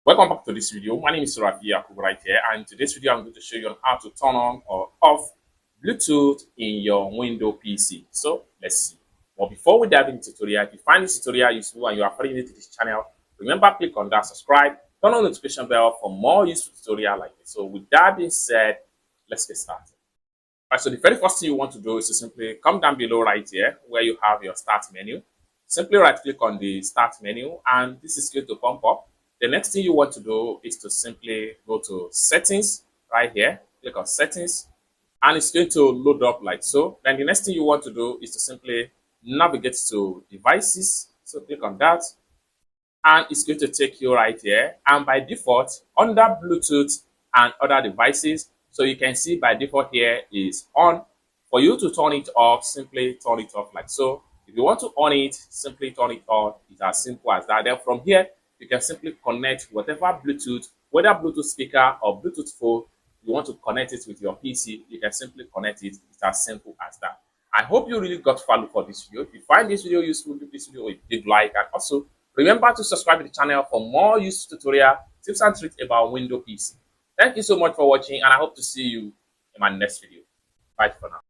Welcome back to this video. My name is Rafi Yakub right here, and in today's video I'm going to show you on how to turn on or off Bluetooth in your Windows PC. So let's see. But before we dive into the tutorial, if you find this tutorial useful and you are friendly to this channel, remember click on that subscribe, turn on the notification bell for more useful tutorial like this. So with that being said, let's get started. Right, so the very first thing you want to do is to simply come down below right here where you have your start menu. Simply right click on the start menu and this is going to pop up. The next thing you want to do is to simply go to settings right here, click on settings, and it's going to load up like so. Then the next thing you want to do is to simply navigate to devices. So click on that and it's going to take you right here. And by default, under Bluetooth and other devices, so you can see by default here is on. For you to turn it off, simply turn it off like so. If you want to on it, simply turn it on. It's as simple as that. Then from here, you can simply connect whatever Bluetooth, whether Bluetooth speaker or Bluetooth phone, you want to connect it with your PC, you can simply connect it. It's as simple as that. I hope you really got value for this video. If you find this video useful, give this video a big like, and also remember to subscribe to the channel for more useful tutorial, tips and tricks about Windows PC. Thank you so much for watching, and I hope to see you in my next video. Bye for now.